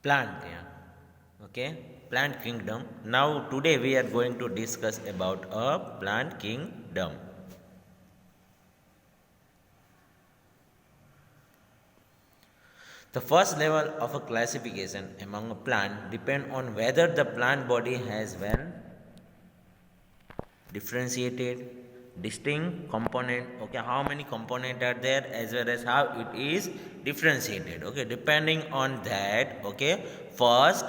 Plant, yeah. Okay, plant kingdom. Now today we are going to discuss about a plant kingdom. The first level of a classification among a plant depend on whether the plant body has been differentiated, distinct component. Okay, how many component are there, as well as how it is differentiated. Okay, depending on that, okay, first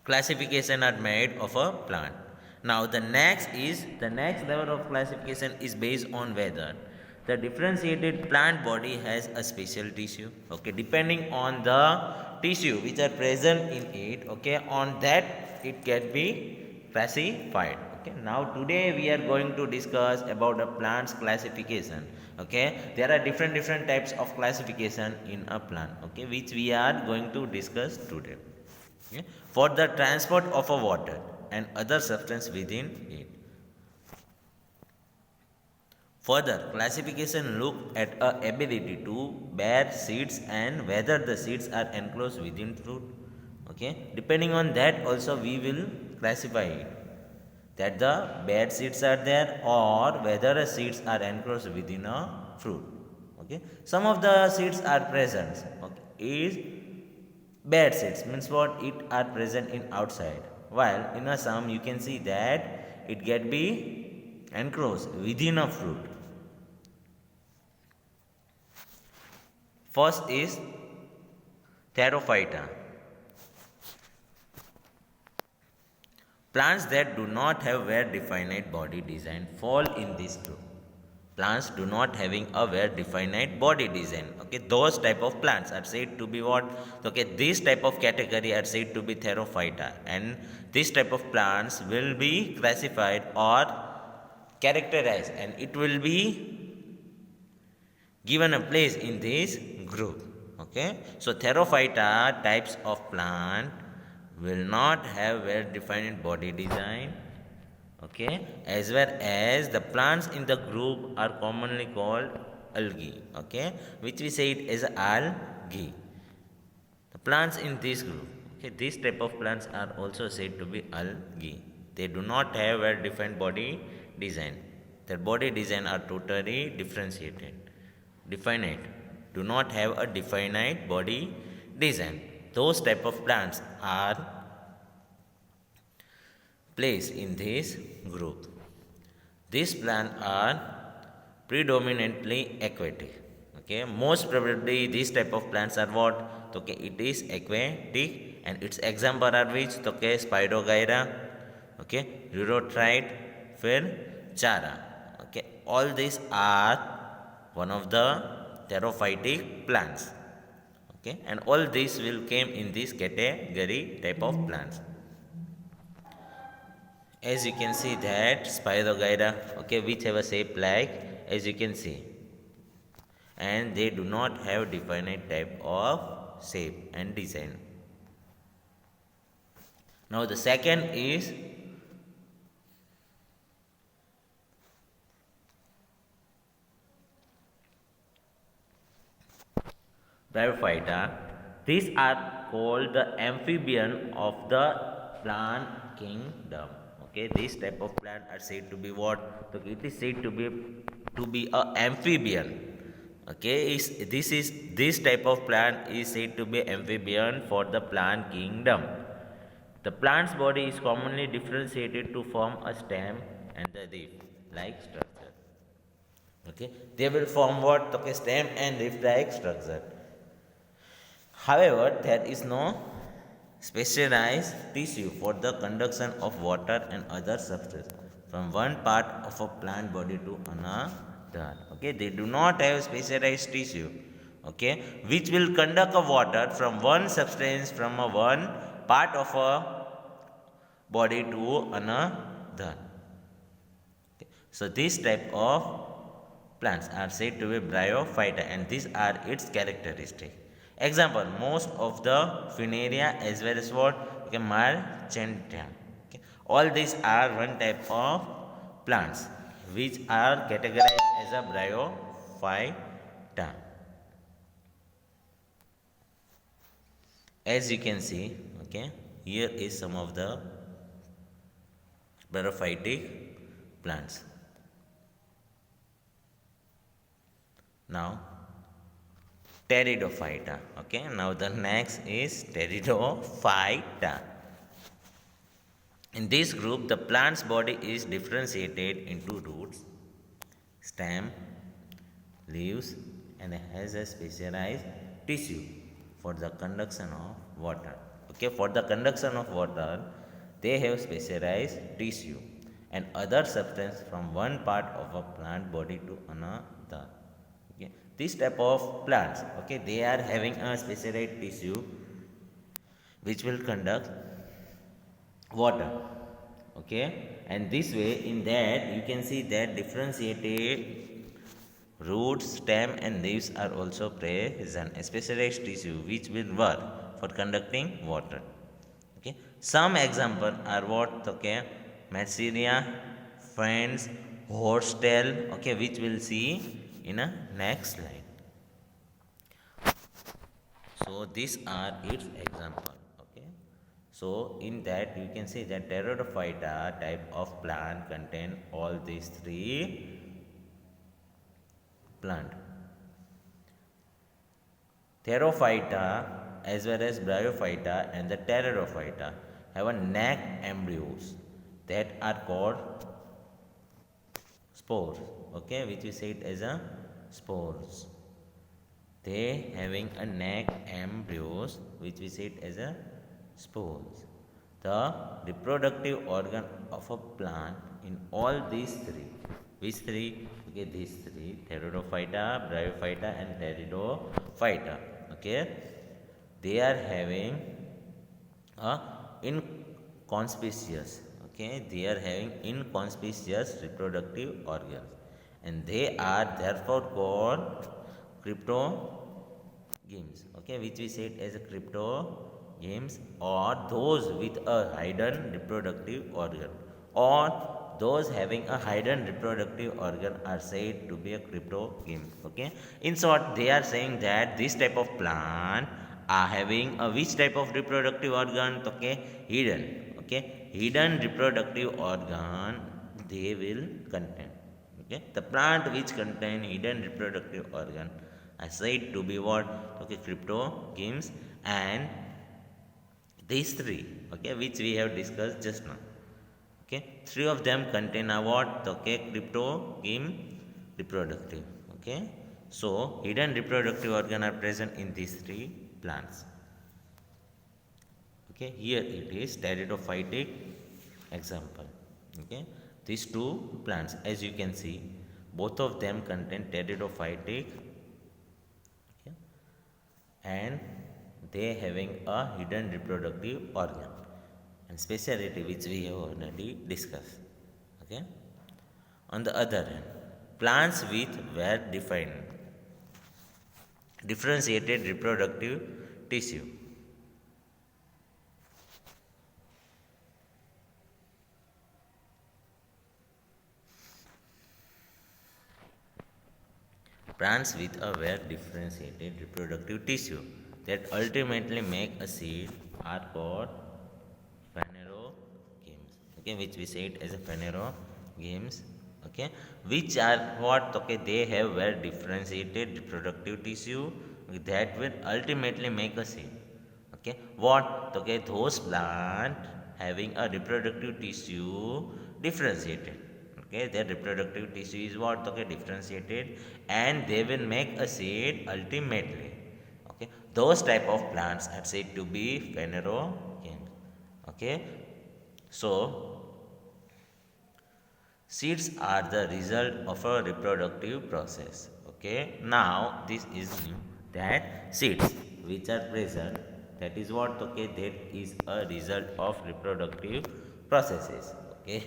classification are made of a plant. Now the next level of classification is based on whether the differentiated plant body has a special tissue. Okay, depending on the tissue which are present in it, okay, on that it can be classified. Okay, now today we are going to discuss about a plant's classification. Okay, there are different types of classification in a plant, okay, which we are going to discuss today. Okay, for the transport of a water and other substance within it. Further, classification look at a ability to bear seeds and whether the seeds are enclosed within fruit. Okay, depending on that also we will classify it, that the bare seeds are there or whether the seeds are enclosed within a fruit. Okay, some of the seeds are present. Okay, is bad seeds means what, it are present in outside, while in a some you can see that it get be enclosed within a fruit. First is Therophyta. Plants that do not have well defined body design fall in this group. Plants do not having a well defined body design. Okay, those type of plants are said to be what? Okay, this type of category are said to be Therophyta, and this type of plants will be classified or characterized, and it will be given a place in this group. Okay, so Therophyta types of plant will not have well defined body design. Okay, as well as the plants in the group are commonly called algae. Okay, which we say it as algae. The plants in this group, okay, this type of plants are also said to be algae. They do not have well defined body design. Their body design are totally differentiated, definite, do not have a definite body design. Those type of plants are placed in this group. These plants are predominantly aquatic. Okay, most probably these type of plants are what? Okay, it is aquatic, and its example are which? Okay, Spirogyra, okay, Urotrite, Chara. Okay, all these are one of the therophytic plants. Okay, and all these will came in this category type of plants. As you can see that Spirogyra, okay, which have a shape like, as you can see, and they do not have definite type of shape and design. Now the second is Bryophyta. These are called the amphibian of the plant kingdom. Okay, this type of plant are said to be what? So it is said to be a amphibian. Okay, this type of plant is said to be amphibian for the plant kingdom. The plant's body is commonly differentiated to form a stem and the leaf-like structure. Okay, they will form what? Okay, stem and leaf-like structure. However, there is no specialized tissue for the conduction of water and other substances from one part of a plant body to another. Okay, they do not have specialized tissue, okay, which will conduct a water from one substance from a one part of a body to another. Okay. So this type of plants are said to be bryophyta, and these are its characteristics. Example, most of the funaria as well as what? Okay, marchantia. Okay. All these are one type of plants which are categorized as a bryophyta. As you can see, okay, here is some of the bryophytic plants. Now, pteridophyta. Okay, now the next is pteridophyta. In this group, the plant's body is differentiated into roots, stem, leaves, and has a specialized tissue for the conduction of water. Okay, for the conduction of water, they have specialized tissue and other substance from one part of a plant body to another. Okay, this type of plants, okay, they are having a specialized tissue which will conduct water. Okay, and this way, in that you can see that differentiated roots, stem, and leaves are also present, a specialized tissue which will work for conducting water. Okay, some example are what? Okay, Merceria, Friends, Horsetail. Okay, which we'll see in a next slide. So these are its example. Okay. So in that you can see that pteridophyta type of plant contain all these three plant. Therophyta as well as bryophyta and the pteridophyta have a neck embryos that are called spores. Okay, which we say it as a spores. They having a neck embryos which we say it as a spores. The reproductive organ of a plant in all these three. Which three? Okay, these three: pteridophyta, bryophyta, and pteridophyta. Okay, they are having a inconspicuous. Okay, they are having inconspicuous reproductive organs, and they are therefore called cryptogames. Okay, which we said as a cryptogames, or those with a hidden reproductive organ, or those having a hidden reproductive organ are said to be a cryptogame. Okay, in short, they are saying that this type of plant are having a which type of reproductive organ? Okay, hidden. Okay, hidden reproductive organ they will contain. Okay, the plant which contain hidden reproductive organ are said to be what? Okay, cryptogames. And these three, okay, which we have discussed just now. Okay, three of them contain a what? Okay, cryptogame reproductive. Okay, so hidden reproductive organ are present in these three plants. Okay, here it is pteridophytic example. Okay, these two plants, as you can see, both of them contain pteridophytic. Okay, and they having a hidden reproductive organ and speciality which we have already discussed. Okay, on the other hand, plants with well defined differentiated reproductive tissue. Plants with a well differentiated reproductive tissue that ultimately make a seed are called phanerogames. Okay, which we said as a phanerogames. Okay, which are what? Okay, they have well differentiated reproductive tissue that will ultimately make a seed. Okay, what? Okay, those plant having a reproductive tissue differentiated. Okay, their reproductive tissue is what? Okay, differentiated, and they will make a seed ultimately. Okay, those type of plants are said to be phanerogames. Okay, so seeds are the result of a reproductive process. Okay, now this is new that seeds which are present, that is what? Okay, that is a result of reproductive processes. Okay,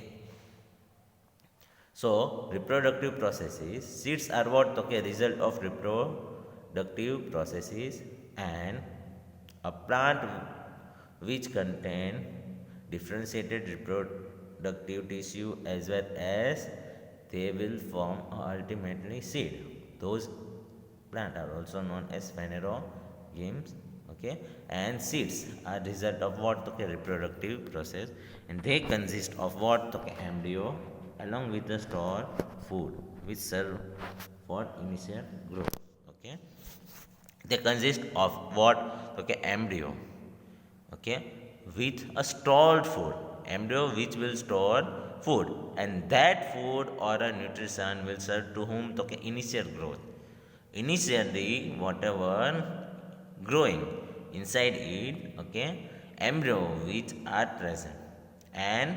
so reproductive processes, seeds are what? Okay, result of reproductive processes, and a plant which contain differentiated reproductive tissue as well as they will form ultimately seed. Those plant are also known as phanerogames. Okay, and seeds are result of what? Okay, reproductive process, and they consist of what? Okay, embryo along with the stored food which serve for initial growth. Okay, they consist of what? Okay, embryo, okay, with a stored food, embryo which will store food, and that food or a nutrition will serve to whom? Okay, initial growth. Initially whatever growing inside it, okay, embryo which are present and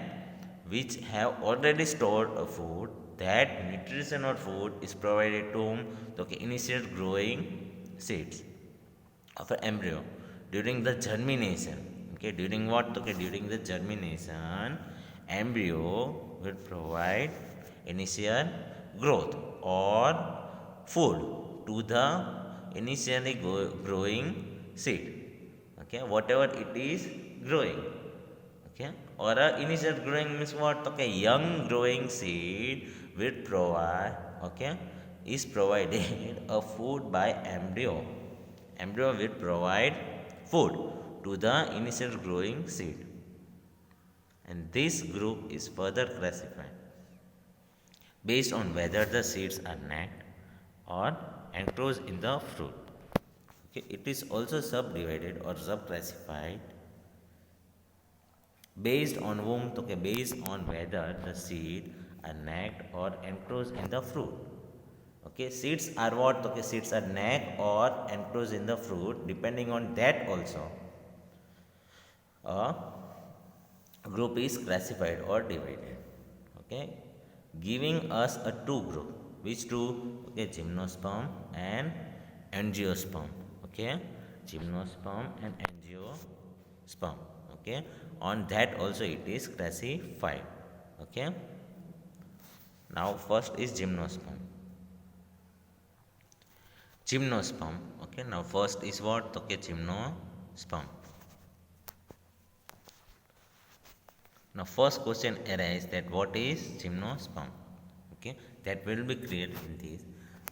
which have already stored a food, that nutrition or food is provided to whom? Okay, initial growing seeds of an embryo during the germination. Okay, during what? Okay, during the germination, embryo will provide initial growth or food to the initially growing seed. Okay, whatever it is growing. Okay, or a initial growing means what? Okay, young growing seed will provide, okay, is provided a food by embryo. Embryo will provide food to the initial growing seed, and this group is further classified based on whether the seeds are naked or enclosed in the fruit. Okay, it is also subdivided or subclassified based on whom? Okay, based on whether the seed are naked or enclosed in the fruit. Okay, seeds are what? Okay, seeds are naked or enclosed in the fruit. Depending on that also, a group is classified or divided. Okay, giving us a two group. Which two? Okay, gymnosperm and angiosperm. Okay, gymnosperm and angiosperm. Okay, on that also it is classified. Okay, now first is gymnosperm. Gymnosperm. Okay, now first is what? Okay, gymnosperm. Now first question arises that what is gymnosperm? Okay, that will be clear in this.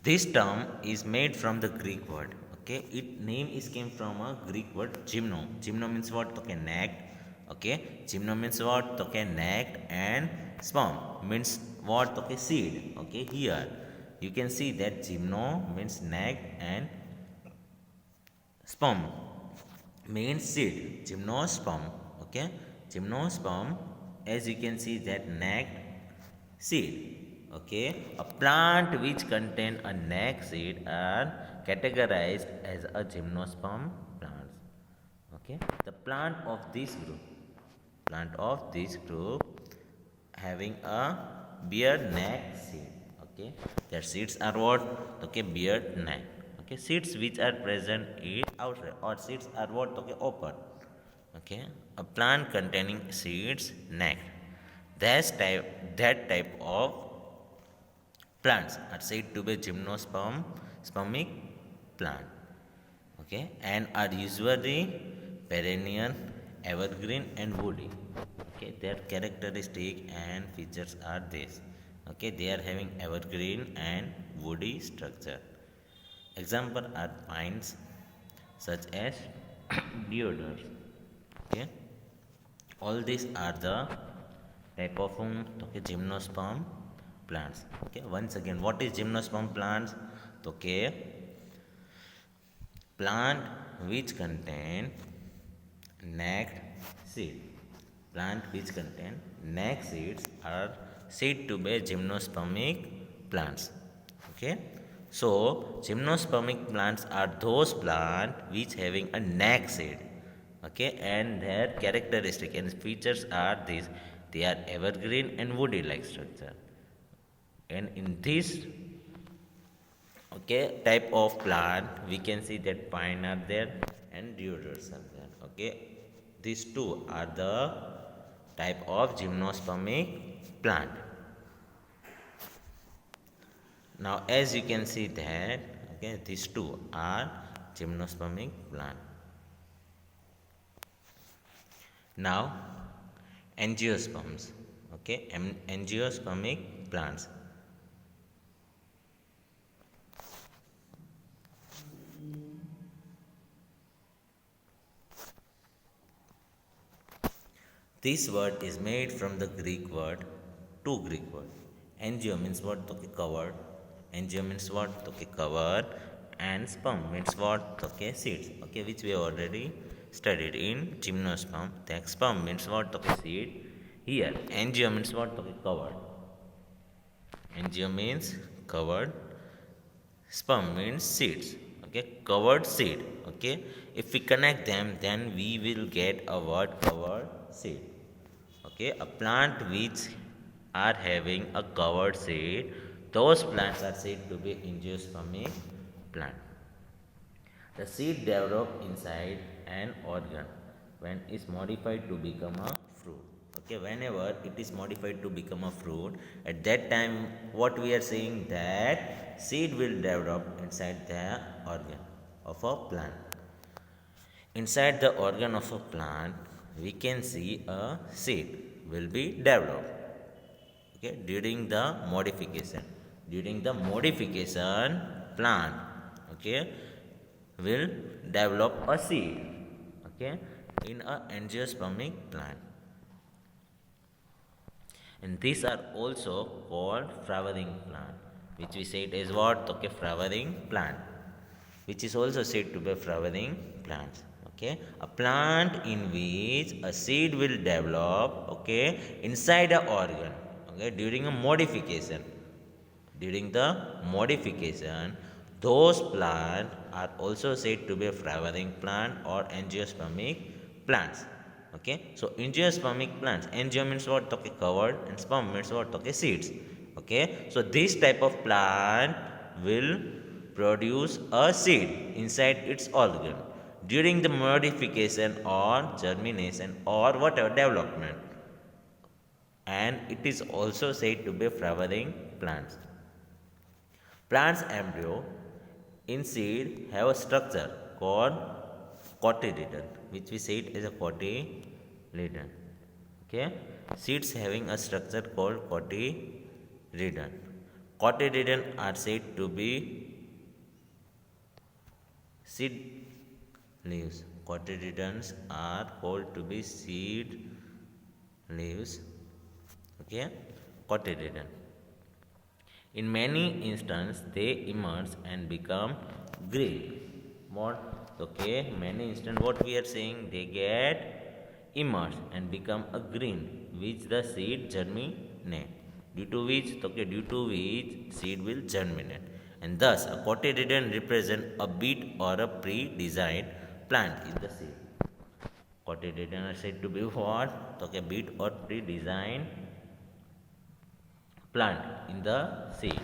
This term is made from the Greek word. Okay, it name is came from a Greek word gymno. Gymno means what? Okay, naked. Okay, gymno means what? Okay, naked, and sperm means what? Okay, seed. Okay, here you can see that gymno means naked and sperm means seed. Gymnosperm. Okay, gymnosperm, as you can see that naked seed. Okay, a plant which contain a naked seed are categorized as a gymnosperm plants. Okay, the plant of this group having a beard neck seed. Okay, their seeds are what? Okay, beard neck. Okay, seeds which are present in outside, or seeds are what? Okay, open. Okay, a plant containing seeds neck. That type of plants are said to be gymnosperm spermic plant. Okay, and are usually perennial, evergreen, and woody. Okay, their characteristic and features are this. Okay, they are having evergreen and woody structure. Example are pines such as deodars. Okay, all these are the type of okay, gymnosperm plants. Okay, once again, what is gymnosperm plants? Okay, plant which contain naked seed. Plant which contain naked seeds are said to be gymnospermic plants. Okay, so gymnospermic plants are those plants which having a naked seed. Okay, and their characteristic and features are these: they are evergreen and woody like structure. And in this, okay, type of plant we can see that pine are there and deodars are there. Okay, these two are the type of gymnospermic plant. Now as you can see that, okay, these two are gymnospermic plant. Now angiosperms. Okay, angiospermic plants. This word is made from the Greek word, two Greek word. Angio means what? Okay, covered. Angio means what? Okay, covered. And sperm means what? Okay, seeds. Okay, which we already studied in gymnosperm. The sperm means what? Okay, seed. Here, angio means what? Okay, covered. Angio means covered. Sperm means seeds. Okay, covered seed. Okay, if we connect them, then we will get a word covered seed. Okay, a plant which are having a covered seed, those plants are said to be angiospermic plant. The seed develop inside an organ when it's modified to become a fruit. Okay, whenever it is modified to become a fruit, at that time, what we are saying that seed will develop inside the organ of a plant. Inside the organ of a plant, we can see a seed will be developed. Okay, during the modification, plant, okay, will develop a seed, okay, in a angiospermic plant, and these are also called flowering plant, which we say it is what? Okay, flowering plant, which is also said to be flowering plants. Okay, a plant in which a seed will develop, okay, inside a organ, okay, during the modification, those plants are also said to be flowering plant or angiospermic plants. Okay, so angiospermic plants, angio means what? Okay, covered, and sperm means what? Okay, seeds. Okay, so this type of plant will produce a seed inside its organ during the modification or germination or whatever development, and it is also said to be flowering plants. Plants embryo in seed have a structure called cotyledon, which we say it as a cotyledon. Okay, seeds having a structure called cotyledon. Cotyledon are said to be seed leaves. Cotyledons are called to be seed leaves. Okay, cotyledon. In many instances, they emerge and become green. What? Okay, many instances, what we are saying, they get emerge and become a green, which the seed germinate. Due to which seed will germinate, and thus a cotyledon represent a bit or a pre-designed plant in the seed. Cotyledon are said to be what? Okay, bit or pre-designed plant in the seed.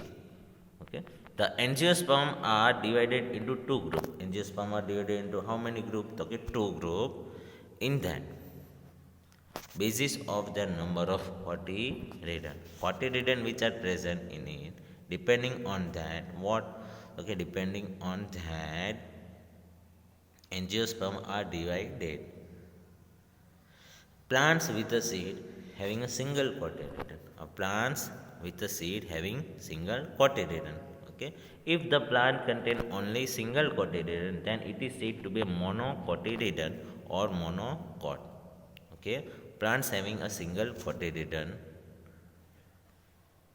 Okay, the angiosperm are divided into two groups. Angiosperm are divided into how many groups? Okay, two groups. In that, basis of the number of cotyledon which are present in it, depending on that what? Okay, depending on that, angiosperm are divided. Plants with a seed having a single cotyledon, or plants with a seed having single cotyledon. Okay, if the plant contain only single cotyledon, then it is said to be monocotyledon or monocot. Okay, plants having a single cotyledon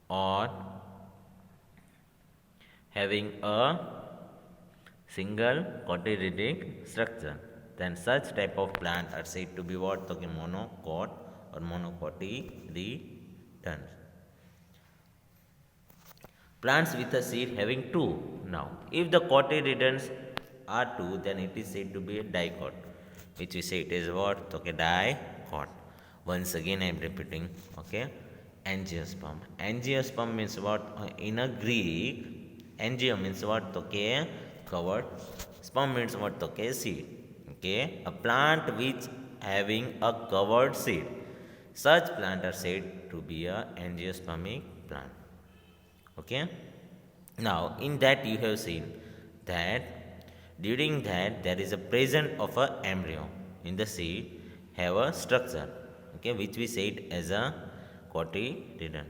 or having a single cotyledonic structure, then such type of plant are said to be what? Okay, monocot or monocotyledons. Plants with a seed having two. Now, if the cotyledons are two, then it is said to be a dicot, which we say it is what? Okay, dicot. Once again, I am repeating. Okay, angiosperm. Angiosperm means what? In a Greek, angio means what? Okay, covered. Sperm means what? Okay, seed. Okay, a plant which having a covered seed. Such plant are said to be a angiospermic plant. Okay, now in that you have seen that during that there is a presence of a embryo in the seed have a structure, okay, which we said as a cotyledon,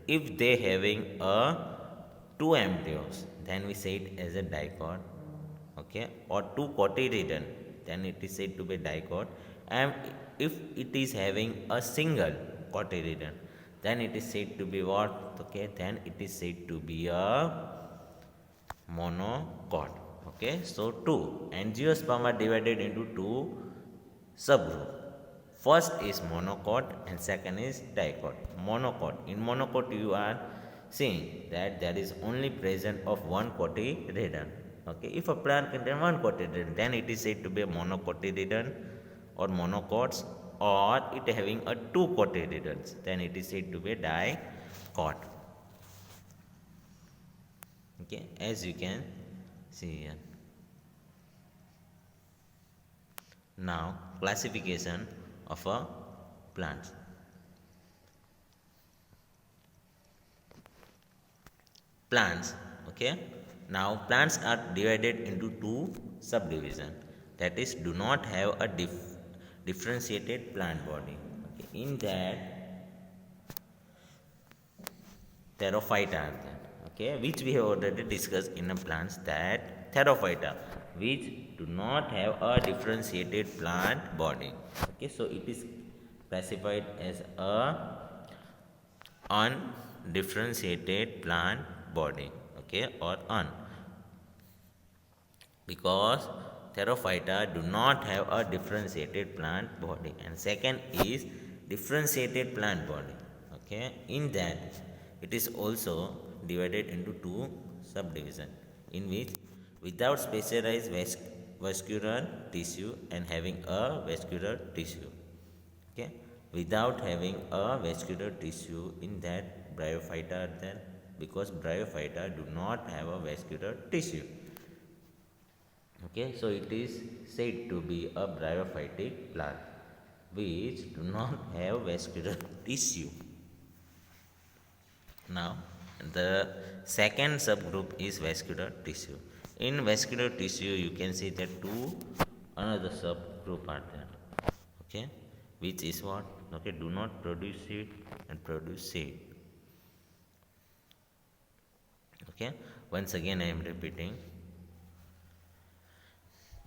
if they having a two embryos, then we say it as a dicot. okay, or two cotyledon, then it is said to be dicot. And if it is having a single cotyledon, then it is said to be what? Okay, then it is said to be a monocot. Okay, so two angiosperm are divided into two subgroup. First is monocot and second is dicot. Monocot. In monocot, you are seeing that there is only presence of one cotyledon. Okay, if a plant contains one cotyledon, then it is said to be a monocotyledon or monocots, or it having a two cotyledons, then it is said to be a dicot. Okay, as you can see here. Now, classification of a plants. Plants, okay. Now, plants are divided into two subdivision. That is, do not have a differentiated plant body. Okay. In that, therophyta are there. Okay, which we have already discussed in the plants, that therophyta, which do not have a differentiated plant body. Okay, so it is classified as a undifferentiated plant body. Okay, or because therophyta do not have a differentiated plant body. And second is differentiated plant body. Okay, in that it is also divided into two subdivision, in which without specialized vascular tissue and having a vascular tissue. Okay, without having a vascular tissue, in that bryophyta are there, because bryophyta do not have a vascular tissue. Okay, so it is said to be a bryophytic plant which do not have vascular tissue. Now, the second subgroup is vascular tissue. In vascular tissue, you can see that two another subgroup are there. Okay, which is what? Okay, do not produce seed and produce seed. Okay, once again I am repeating.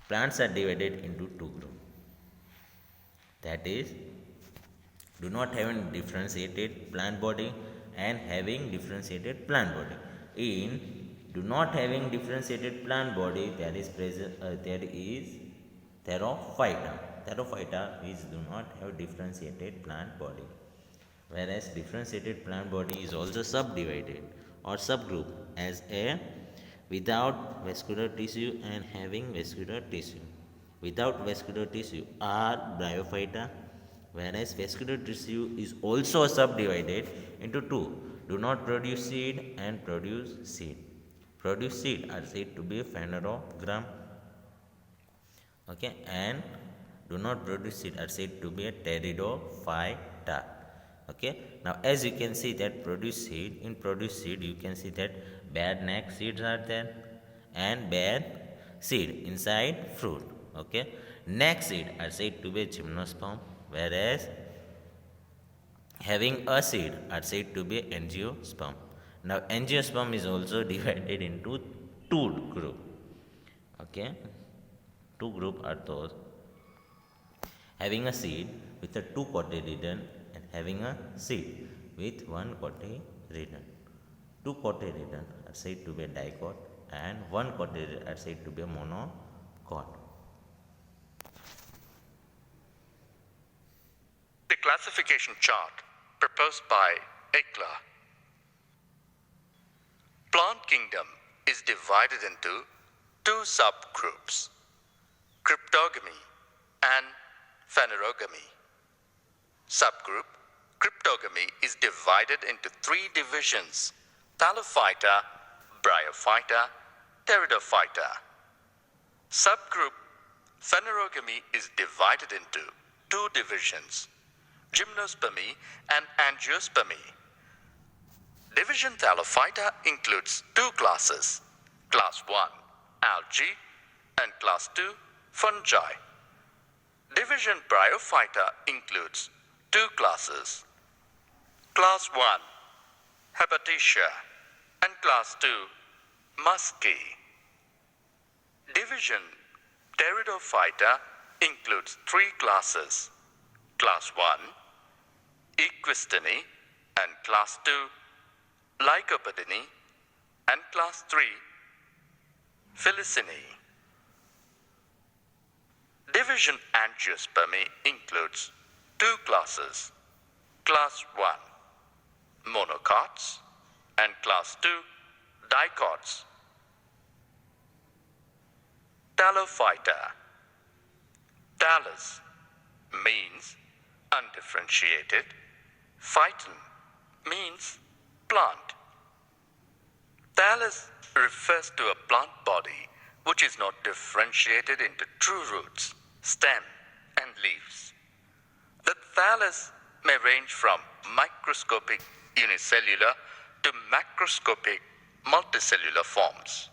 Plants are divided into two groups. That is, do not having differentiated plant body and having differentiated plant body. In do not having differentiated plant body, there is therophyta. Therophyta which do not have differentiated plant body. Whereas differentiated plant body is also subdivided or subgroup as a without vascular tissue and having vascular tissue. Without vascular tissue are bryophyta, whereas vascular tissue is also subdivided into two. Do not produce seed and produce seed. Produce seed are said to be phanerogram. Okay, and do not produce seed are said to be a pteridophyta. Okay, now as you can see that produce seed, in produce seed you can see that bare neck seeds are there and bare seed inside fruit. Okay, neck seed are said to be gymnosperm, whereas having a seed are said to be angiosperm. Now angiosperm is also divided into two group. Okay, two group are those having a seed with a two cotyledon and having a seed with one cotyledon. Two cotyledon are said to be a dicot and one cotyledon are said to be a monocot. The classification chart proposed by Ekla. Plant kingdom is divided into two subgroups, cryptogamy and phanerogamy. Subgroup cryptogamy is divided into three divisions: thallophyta, bryophyta, pteridophyta. Subgroup phanerogamy is divided into two divisions: gymnospermy and angiospermy. Division thallophyta includes two classes: class 1 algae and class 2 fungi. Division bryophyta includes two classes: class 1 hepaticea and class 2 musci. Division Pteridophyta includes three classes: Class 1, Equistini, and Class 2, Lycopodini, and Class 3, Felicini. Division Angiospermy includes two classes: Class 1, Monocots, and Class 2, Dicots. Talophyta. Talus means undifferentiated. Phyton means plant. Thallus refers to a plant body which is not differentiated into true roots, stem, and leaves. The thallus may range from microscopic unicellular to macroscopic multicellular forms.